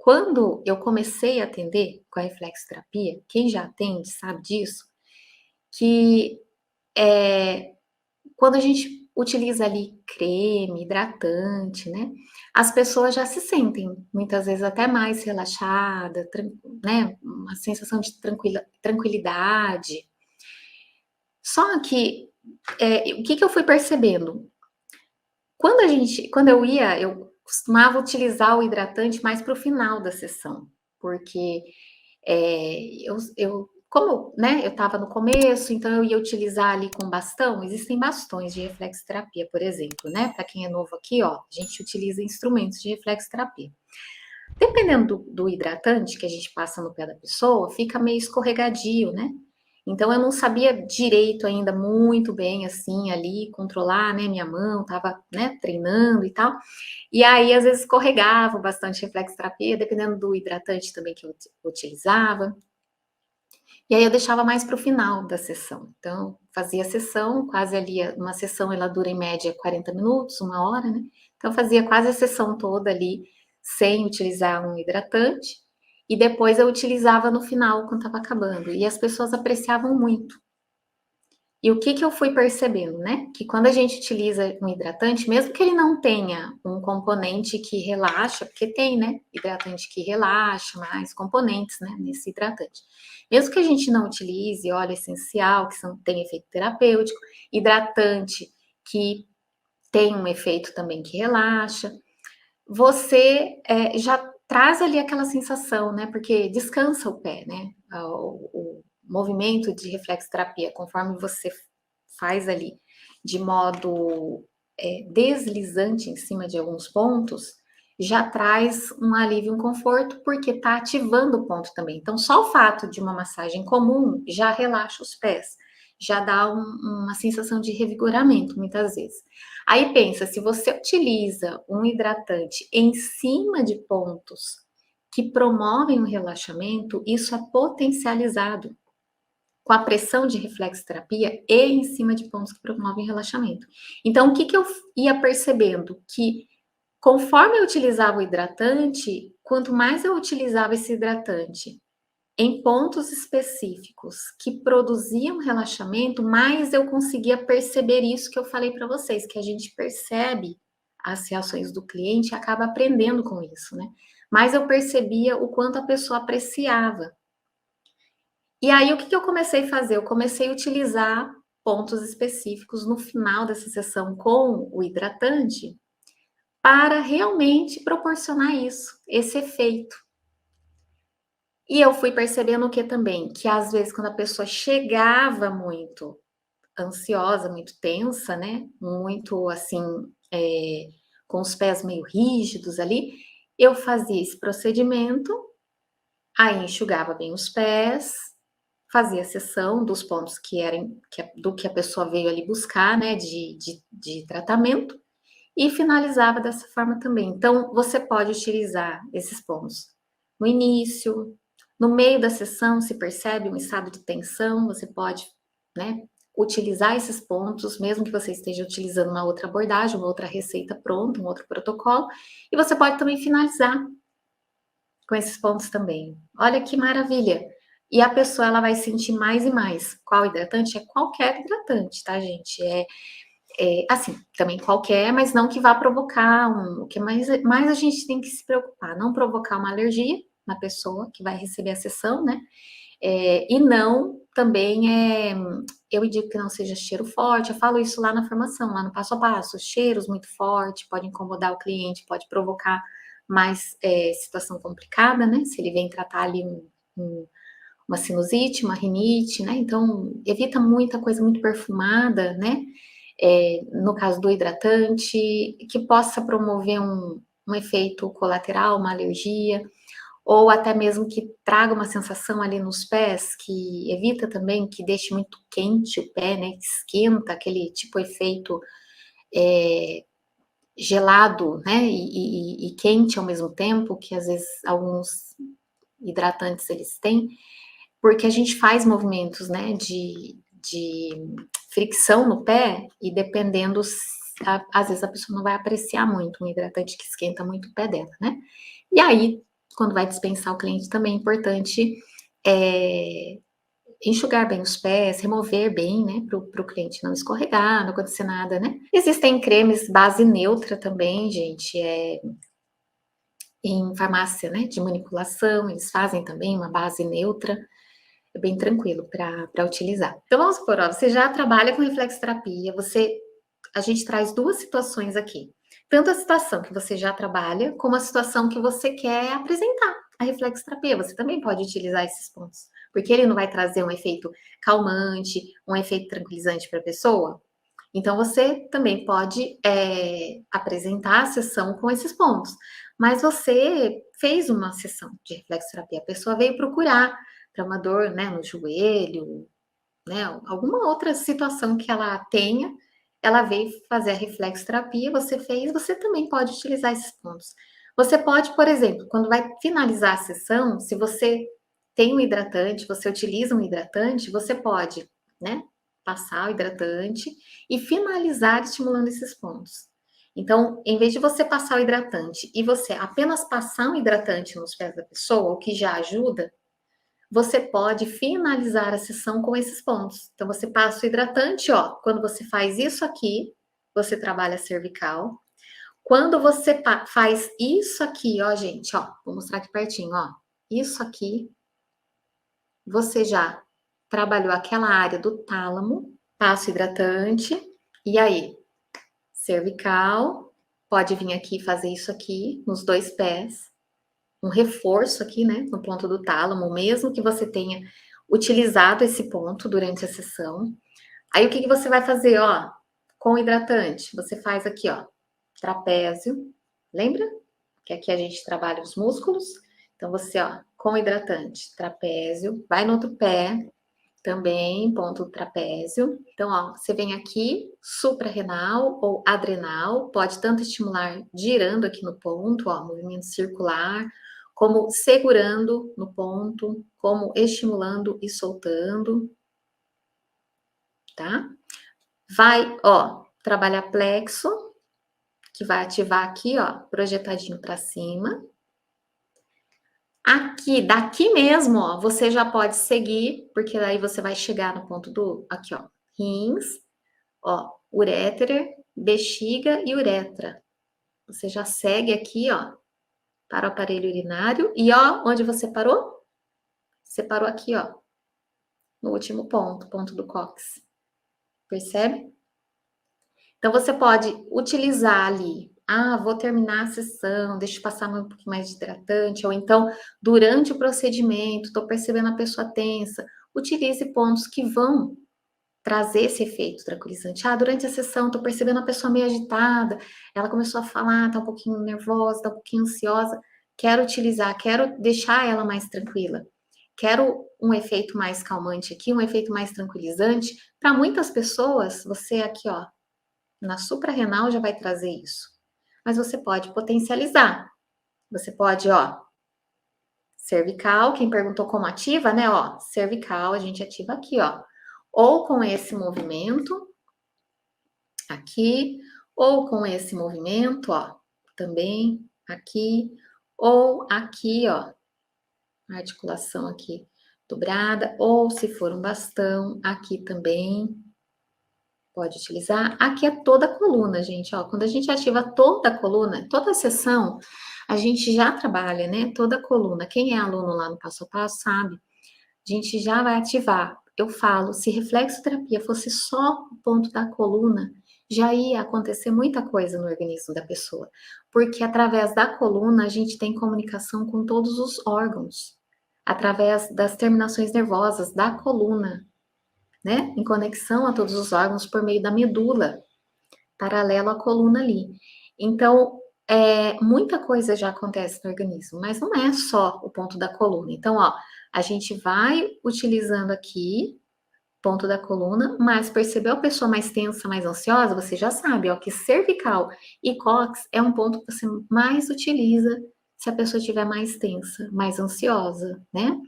quando eu comecei a atender com a reflexoterapia, quem já atende sabe disso, que, eh, quando a gente utiliza ali creme, hidratante, né, as pessoas já se sentem muitas vezes até mais relaxada, né, uma sensação de tranquilidade. Só que, o que que eu fui percebendo? Eu costumava utilizar o hidratante mais para o final da sessão, porque, como, né, eu estava no começo, então eu ia utilizar ali com bastão. Existem bastões de reflexoterapia, por exemplo, né, para quem é novo aqui, ó, a gente utiliza instrumentos de reflexoterapia. Dependendo do hidratante que a gente passa no pé da pessoa, fica meio escorregadio, né. Então eu não sabia direito ainda muito bem, assim, ali, controlar, né, minha mão, estava, né, treinando e tal. E aí, às vezes, escorregava bastante reflexoterapia, dependendo do hidratante também que eu utilizava. E aí eu deixava mais para o final da sessão. Então, fazia a sessão, quase ali, uma sessão ela dura em média 40 minutos, 1 hora, né. Então eu fazia quase a sessão toda ali, sem utilizar um hidratante, e depois eu utilizava no final, quando estava acabando, e as pessoas apreciavam muito. E o que que eu fui percebendo, né, que quando a gente utiliza um hidratante, mesmo que ele não tenha um componente que relaxa, porque tem, né, hidratante que relaxa, mais componentes, né, nesse hidratante. Mesmo que a gente não utilize óleo essencial, tem efeito terapêutico, hidratante que tem um efeito também que relaxa, você, já traz ali aquela sensação, né, porque descansa o pé, né, o movimento de reflexoterapia, conforme você faz ali de modo, deslizante em cima de alguns pontos, já traz um alívio, um conforto, porque está ativando o ponto também. Então, só o fato de uma massagem comum já relaxa os pés, já dá uma sensação de revigoramento, muitas vezes. Aí pensa, se você utiliza um hidratante em cima de pontos que promovem o relaxamento, isso é potencializado com a pressão de reflexoterapia e em cima de pontos que promovem relaxamento. Então, o que que eu ia percebendo? Que conforme eu utilizava o hidratante, quanto mais eu utilizava esse hidratante em pontos específicos que produziam relaxamento, mais eu conseguia perceber isso que eu falei para vocês, que a gente percebe as reações do cliente e acaba aprendendo com isso, né. Mas eu percebia o quanto a pessoa apreciava. E aí o que que eu comecei a fazer? Eu comecei a utilizar pontos específicos no final dessa sessão com o hidratante, para realmente proporcionar isso, esse efeito. E eu fui percebendo o que também? Que às vezes quando a pessoa chegava muito ansiosa, muito tensa, né, muito assim, com os pés meio rígidos ali, eu fazia esse procedimento, aí enxugava bem os pés, fazia a sessão dos pontos do que a pessoa veio ali buscar, né, de tratamento, e finalizava dessa forma também. Então, você pode utilizar esses pontos no início, no meio da sessão, se percebe um estado de tensão, você pode, né, utilizar esses pontos, mesmo que você esteja utilizando uma outra abordagem, uma outra receita pronta, um outro protocolo, e você pode também finalizar com esses pontos também. Olha que maravilha! E a pessoa ela vai sentir mais e mais. Qual hidratante? É qualquer hidratante, tá, gente? Assim, também qualquer, mas não que vá provocar o que mais a gente tem que se preocupar, não provocar uma alergia na pessoa que vai receber a sessão, né, e não também, eu indico que não seja cheiro forte, eu falo isso lá na formação, lá no passo a passo, cheiros muito forte pode incomodar o cliente, pode provocar mais, situação complicada, né, se ele vem tratar ali um uma sinusite, uma rinite, né, então evita muita coisa muito perfumada, né, no caso do hidratante, que possa promover um efeito colateral, uma alergia, ou até mesmo que traga uma sensação ali nos pés, que evita também que deixe muito quente o pé, né, que esquenta, aquele tipo efeito, eh, gelado, né, e quente ao mesmo tempo, que às vezes alguns hidratantes eles têm, porque a gente faz movimentos, né, de fricção no pé e dependendo às vezes a pessoa não vai apreciar muito um hidratante que esquenta muito o pé dela, né. E aí, quando vai dispensar o cliente também é importante enxugar bem os pés, remover bem, né, para o cliente não escorregar, não acontecer nada, né. Existem cremes base neutra também, gente, em farmácia, né, de manipulação, eles fazem também uma base neutra, é bem tranquilo para utilizar. Então vamos supor, ó, você já trabalha com reflexoterapia, a gente traz 2 situações aqui, tanto a situação que você já trabalha, como a situação que você quer apresentar a reflexoterapia, você também pode utilizar esses pontos, porque ele não vai trazer um efeito calmante, um efeito tranquilizante para a pessoa, então você também pode apresentar a sessão com esses pontos. Mas você fez uma sessão de reflexoterapia, a pessoa veio procurar para uma dor, né, no joelho, né, alguma outra situação que ela tenha, ela veio fazer a reflexoterapia, você fez, você também pode utilizar esses pontos. Você pode, por exemplo, quando vai finalizar a sessão, se você tem um hidratante, você utiliza um hidratante, você pode, né, passar o hidratante e finalizar estimulando esses pontos. Então, em vez de você passar o hidratante e você apenas passar um hidratante nos pés da pessoa, o que já ajuda, você pode finalizar a sessão com esses pontos. Então, você passa o hidratante, ó, quando você faz isso aqui, você trabalha a cervical. Quando você faz isso aqui, ó, gente, ó, vou mostrar aqui pertinho, ó, isso aqui, você já trabalhou aquela área do tálamo, passa o hidratante, e aí, cervical, pode vir aqui fazer isso aqui, nos 2 pés, um reforço aqui, né, no ponto do tálamo, mesmo que você tenha utilizado esse ponto durante a sessão. Aí o que você vai fazer, ó, com o hidratante? Você faz aqui, ó, trapézio, lembra? Que aqui a gente trabalha os músculos. Então você, ó, com o hidratante, trapézio, vai no outro pé, também, ponto do trapézio. Então, ó, você vem aqui, suprarrenal ou adrenal, pode tanto estimular girando aqui no ponto, ó, movimento circular, como segurando no ponto, como estimulando e soltando, tá? Vai, ó, trabalhar plexo, que vai ativar aqui, ó, projetadinho para cima. Aqui, daqui mesmo, ó, você já pode seguir, porque daí você vai chegar no ponto do, aqui, ó, rins, ó, uréter, bexiga e uretra. Você já segue aqui, ó, para o aparelho urinário e ó, onde você parou? Você parou aqui, ó, no último ponto, ponto do cóccix. Percebe? Então você pode utilizar ali, ah, vou terminar a sessão, deixa eu passar um pouquinho mais de hidratante, ou então, durante o procedimento, estou percebendo a pessoa tensa, utilize pontos que vão trazer esse efeito tranquilizante. Ah, durante a sessão, estou percebendo a pessoa meio agitada, ela começou a falar, está um pouquinho nervosa, está um pouquinho ansiosa, quero utilizar, quero deixar ela mais tranquila. Quero um efeito mais calmante aqui, um efeito mais tranquilizante. Para muitas pessoas, você aqui, ó, na suprarrenal já vai trazer isso. Mas você pode potencializar. Você pode, ó, cervical, quem perguntou como ativa, né, ó, cervical, a gente ativa aqui, ó. Ou com esse movimento, aqui, ou com esse movimento, ó, também aqui, ou aqui, ó, articulação aqui dobrada, ou se for um bastão, aqui também, pode utilizar. Aqui é toda a coluna, gente, ó. Quando a gente ativa toda a coluna, toda a sessão, a gente já trabalha, né? Toda a coluna. Quem é aluno lá no passo a passo sabe. A gente já vai ativar. Eu falo, se reflexoterapia fosse só o ponto da coluna, já ia acontecer muita coisa no organismo da pessoa. Porque através da coluna a gente tem comunicação com todos os órgãos. Através das terminações nervosas da coluna, né, em conexão a todos os órgãos por meio da medula, paralelo à coluna ali. Então, muita coisa já acontece no organismo, mas não é só o ponto da coluna. Então, ó, a gente vai utilizando aqui, ponto da coluna, mas percebeu a pessoa mais tensa, mais ansiosa? Você já sabe, ó, que cervical e cóccix é um ponto que você mais utiliza se a pessoa estiver mais tensa, mais ansiosa, né?